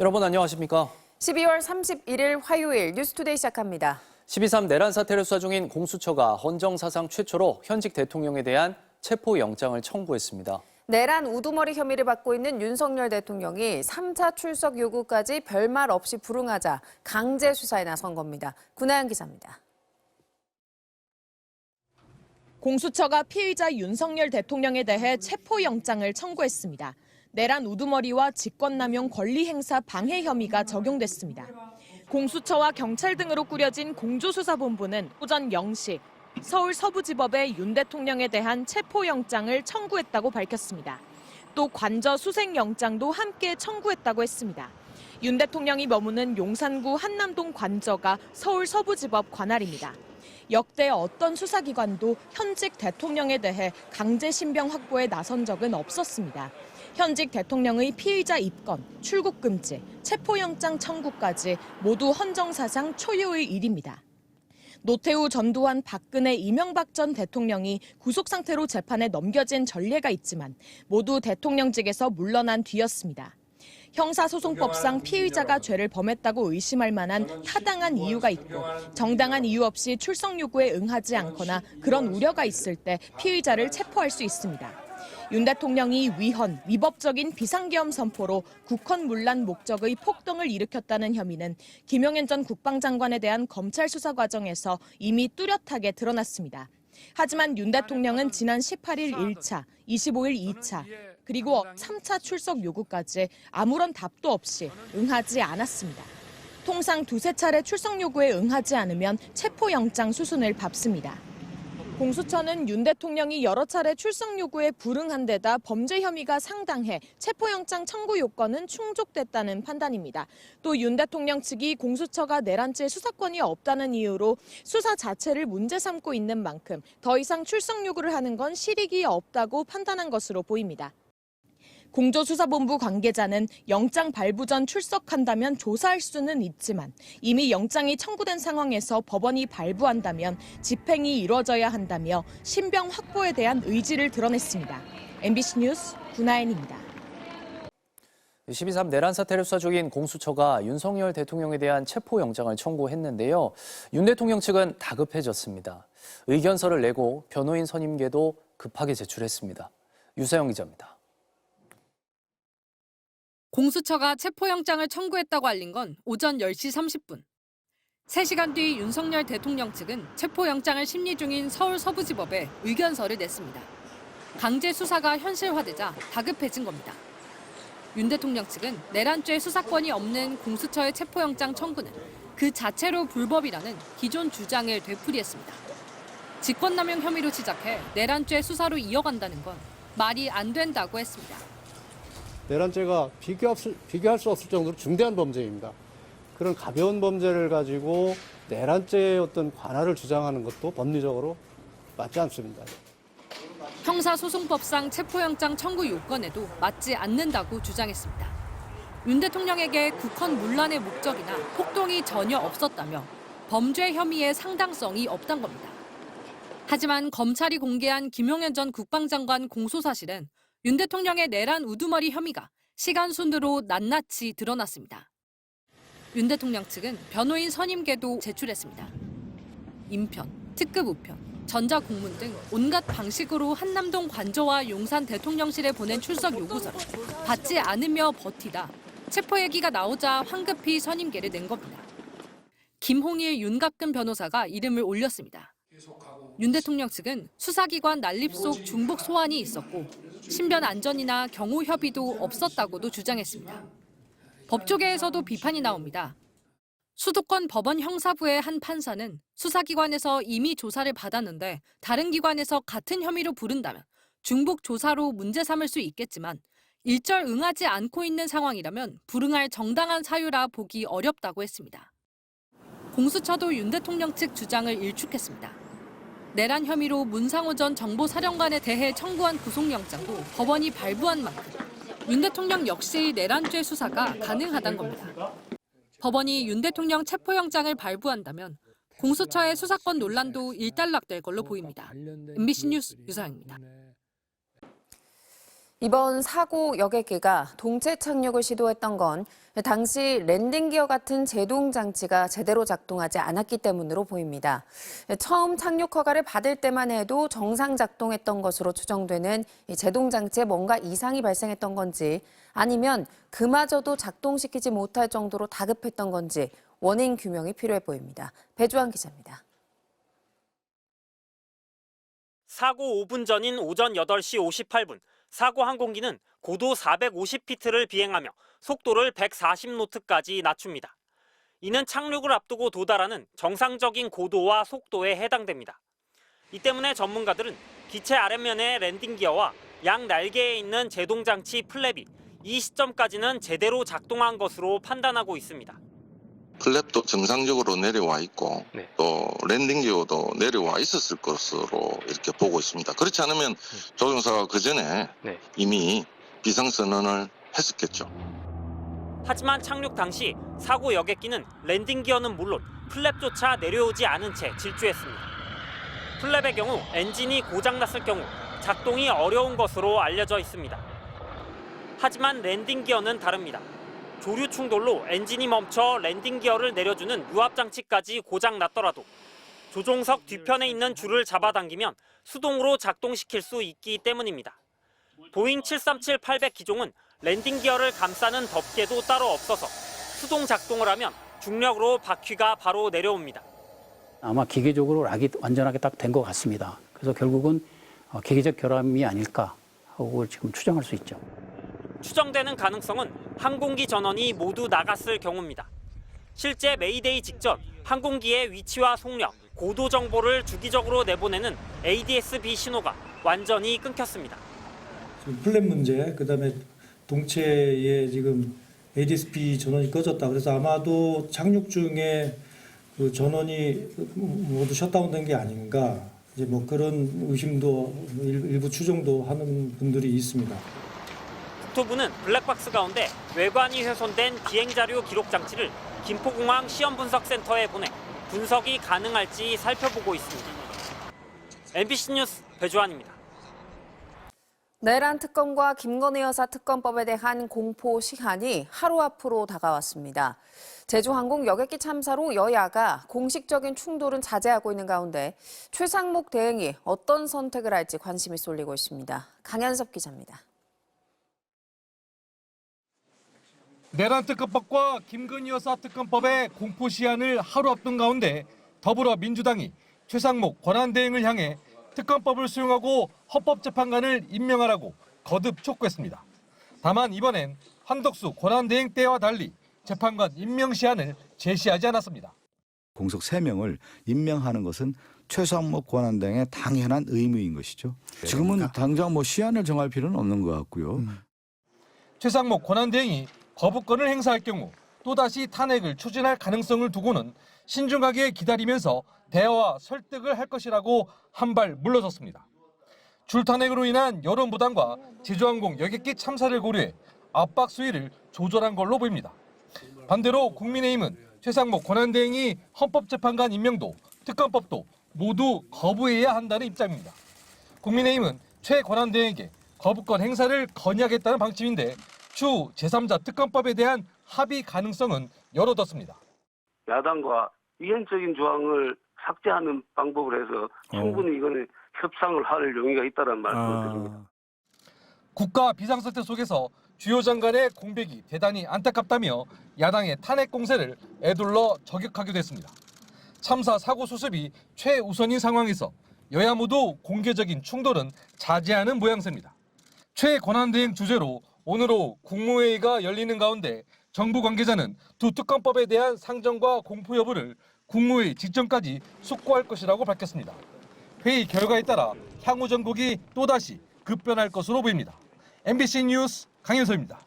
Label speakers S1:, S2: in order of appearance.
S1: 여러분 안녕하십니까?
S2: 12월 31일 화요일 뉴스투데이 시작합니다.
S1: 12.3 내란 사태를 수사 중인 공수처가 헌정 사상 최초로 현직 대통령에 대한 체포영장을 청구했습니다.
S2: 내란 우두머리 혐의를 받고 있는 윤석열 대통령이 3차 출석 요구까지 별말 없이 불응하자 강제 수사에 나선 겁니다. 구나연 기자입니다.
S3: 공수처가 피의자 윤석열 대통령에 대해 체포영장을 청구했습니다. 내란 우두머리와 직권남용 권리행사 방해 혐의가 적용됐습니다. 공수처와 경찰 등으로 꾸려진 공조수사본부는 오전 0시 서울 서부지법에 윤 대통령에 대한 체포영장을 청구했다고 밝혔습니다. 또 관저 수색영장도 함께 청구했다고 했습니다. 윤 대통령이 머무는 용산구 한남동 관저가 서울 서부지법 관할입니다. 역대 어떤 수사기관도 현직 대통령에 대해 강제 신병 확보에 나선 적은 없었습니다. 현직 대통령의 피의자 입건, 출국 금지, 체포영장 청구까지 모두 헌정사상 초유의 일입니다. 노태우, 전두환, 박근혜, 이명박 전 대통령이 구속 상태로 재판에 넘겨진 전례가 있지만 모두 대통령직에서 물러난 뒤였습니다. 형사소송법상 피의자가 죄를 범했다고 의심할 만한 타당한 이유가 있고 정당한 이유 없이 출석 요구에 응하지 않거나 그런 우려가 있을 때 피의자를 체포할 수 있습니다. 윤 대통령이 위헌, 위법적인 비상계엄 선포로 국헌 문란 목적의 폭동을 일으켰다는 혐의는 김용현 전 국방장관에 대한 검찰 수사 과정에서 이미 뚜렷하게 드러났습니다. 하지만 윤 대통령은 지난 18일 1차, 25일 2차, 그리고 3차 출석 요구까지 아무런 답도 없이 응하지 않았습니다. 통상 두세 차례 출석 요구에 응하지 않으면 체포영장 수순을 밟습니다. 공수처는 윤 대통령이 여러 차례 출석 요구에 불응한 데다 범죄 혐의가 상당해 체포영장 청구 요건은 충족됐다는 판단입니다. 또 윤 대통령 측이 공수처가 내란죄 수사권이 없다는 이유로 수사 자체를 문제 삼고 있는 만큼 더 이상 출석 요구를 하는 건 실익이 없다고 판단한 것으로 보입니다. 공조수사본부 관계자는 영장 발부 전 출석한다면 조사할 수는 있지만 이미 영장이 청구된 상황에서 법원이 발부한다면 집행이 이루어져야 한다며 신병 확보에 대한 의지를 드러냈습니다. MBC 뉴스 구나연입니다.
S1: 12.3 내란 사태를 수사 중인 공수처가 윤석열 대통령에 대한 체포영장을 청구했는데요. 윤 대통령 측은 다급해졌습니다. 의견서를 내고 변호인 선임계도 급하게 제출했습니다. 유서영 기자입니다.
S4: 공수처가 체포영장을 청구했다고 알린 건 오전 10시 30분. 3시간 뒤 윤석열 대통령 측은 체포영장을 심리 중인 서울 서부지법에 의견서를 냈습니다. 강제 수사가 현실화되자 다급해진 겁니다. 윤 대통령 측은 내란죄 수사권이 없는 공수처의 체포영장 청구는 그 자체로 불법이라는 기존 주장을 되풀이했습니다. 직권남용 혐의로 시작해 내란죄 수사로 이어간다는 건 말이 안 된다고 했습니다.
S5: 내란죄가 비교할 수 없을 정도로 중대한 범죄입니다. 그런 가벼운 범죄를 가지고 내란죄의 어떤 관할을 주장하는 것도 법리적으로 맞지 않습니다.
S4: 형사소송법상 체포영장 청구 요건에도 맞지 않는다고 주장했습니다. 윤 대통령에게 국헌 문란의 목적이나 폭동이 전혀 없었다며 범죄 혐의의 상당성이 없단 겁니다. 하지만 검찰이 공개한 김용현 전 국방장관 공소사실은 윤 대통령의 내란 우두머리 혐의가 시간 순으로 낱낱이 드러났습니다. 윤 대통령 측은 변호인 선임계도 제출했습니다. 인편, 특급 우편, 전자공문 등 온갖 방식으로 한남동 관저와 용산 대통령실에 보낸 출석 요구서를 받지 않으며 버티다 체포 얘기가 나오자 황급히 선임계를 낸 겁니다. 김홍일 윤갑근 변호사가 이름을 올렸습니다. 윤 대통령 측은 수사기관 난립 속 중복 소환이 있었고 신변 안전이나 경호 협의도 없었다고도 주장했습니다. 법조계에서도 비판이 나옵니다. 수도권 법원 형사부의 한 판사는 수사기관에서 이미 조사를 받았는데 다른 기관에서 같은 혐의로 부른다면 중복 조사로 문제 삼을 수 있겠지만 일절 응하지 않고 있는 상황이라면 불응할 정당한 사유라 보기 어렵다고 했습니다. 공수처도 윤 대통령 측 주장을 일축했습니다. 내란 혐의로 문상호 전 정보사령관에 대해 청구한 구속영장도 법원이 발부한 만큼 윤 대통령 역시 내란죄 수사가 가능하다는 겁니다. 법원이 윤 대통령 체포영장을 발부한다면 공수처의 수사권 논란도 일단락될 걸로 보입니다. MBC 뉴스 유서영입니다.
S2: 이번 사고 여객기가 동체 착륙을 시도했던 건 당시 랜딩 기어 같은 제동 장치가 제대로 작동하지 않았기 때문으로 보입니다. 처음 착륙 허가를 받을 때만 해도 정상 작동했던 것으로 추정되는 이 제동 장치에 뭔가 이상이 발생했던 건지 아니면 그마저도 작동시키지 못할 정도로 다급했던 건지 원인 규명이 필요해 보입니다. 배주환 기자입니다.
S6: 사고 5분 전인 오전 8시 58분, 사고 항공기는 고도 450피트를 비행하며 속도를 140노트까지 낮춥니다. 이는 착륙을 앞두고 도달하는 정상적인 고도와 속도에 해당됩니다. 이 때문에 전문가들은 기체 아랫면의 랜딩 기어와 양 날개에 있는 제동 장치 플랩이 이 시점까지는 제대로 작동한 것으로 판단하고 있습니다.
S7: 플랩도 정상적으로 내려와 있고 또 랜딩 기어도 내려와 있었을 것으로 이렇게 보고 있습니다. 그렇지 않으면 조종사가 그 전에 이미 비상선언을 했었겠죠.
S6: 하지만 착륙 당시 사고 여객기는 랜딩 기어는 물론 플랩조차 내려오지 않은 채 질주했습니다. 플랩의 경우 엔진이 고장났을 경우 작동이 어려운 것으로 알려져 있습니다. 하지만 랜딩 기어는 다릅니다. 조류 충돌로 엔진이 멈춰 랜딩 기어를 내려주는 유압장치까지 고장났더라도 조종석 뒤편에 있는 줄을 잡아당기면 수동으로 작동시킬 수 있기 때문입니다. 보잉 737-800 기종은 랜딩 기어를 감싸는 덮개도 따로 없어서 수동 작동을 하면 중력으로 바퀴가 바로 내려옵니다.
S8: 아마 기계적으로 락이 완전하게 딱 된 것 같습니다. 그래서 결국은 기계적 결함이 아닐까 하고 지금 추정할 수 있죠.
S6: 추정되는 가능성은 항공기 전원이 모두 나갔을 경우입니다. 실제 메이데이 직전 항공기의 위치와 속력, 고도 정보를 주기적으로 내보내는 ADS-B 신호가 완전히 끊겼습니다.
S9: 플랩 문제, 그다음에 동체에 지금 ADS-B 전원이 꺼졌다. 그래서 아마도 착륙 중에 그 전원이 모두 셧다운된 게 아닌가. 이제 뭐 그런 의심도 일부 추정도 하는 분들이 있습니다.
S6: 국토부는 블랙박스 가운데 외관이 훼손된 비행자료 기록 장치를 김포공항 시험분석센터에 보내 분석이 가능할지 살펴보고 있습니다. MBC 뉴스 배주환입니다.
S2: 내란 특검과 김건희 여사 특검법에 대한 공포 시한이 하루 앞으로 다가왔습니다. 제주항공 여객기 참사로 여야가 공식적인 충돌은 자제하고 있는 가운데 최상목 대행이 어떤 선택을 할지 관심이 쏠리고 있습니다. 강현섭 기자입니다.
S10: 내란 특검법과 김건희 여사 특검법의 공포 시한을 하루 앞둔 가운데 더불어민주당이 최상목 권한대행을 향해 특검법을 수용하고 헌법재판관을 임명하라고 거듭 촉구했습니다. 다만 이번엔 한덕수 권한대행 때와 달리 재판관 임명 시한을 제시하지 않았습니다.
S11: 공석 3명을 임명하는 것은 최상목 권한대행의 당연한 의무인 것이죠. 지금은 당장 뭐 시한을 정할 필요는 없는 것 같고요.
S10: 최상목 권한대행이 거부권을 행사할 경우 또다시 탄핵을 추진할 가능성을 두고는 신중하게 기다리면서 대화와 설득을 할 것이라고 한 발 물러섰습니다. 줄탄핵으로 인한 여론 부담과 제주항공 여객기 참사를 고려해 압박 수위를 조절한 걸로 보입니다. 반대로 국민의힘은 최상목 권한대행이 헌법재판관 임명도 특검법도 모두 거부해야 한다는 입장입니다. 국민의힘은 최 권한대행에게 거부권 행사를 건의하겠다는 방침인데 추후 제3자 특검법에 대한 합의 가능성은 열어뒀습니다.
S12: 야당과 위헌적인 조항을 삭제하는 방법을 해서 충분히 이거는 협상을 할 용의가 있다는 말씀을 드립니다.
S10: 국가 비상사태 속에서 주요 장관의 공백이 대단히 안타깝다며 야당의 탄핵 공세를 에둘러 저격하기도 했습니다. 참사 사고 수습이 최우선인 상황에서 여야 모두 공개적인 충돌은 자제하는 모양새입니다. 최 권한대행 주재로 오늘 오후 국무회의가 열리는 가운데 정부 관계자는 두 특검법에 대한 상정과 공포 여부를 국무회의 직전까지 숙고할 것이라고 밝혔습니다. 회의 결과에 따라 향후 정국이 또다시 급변할 것으로 보입니다. MBC 뉴스 강현서입니다.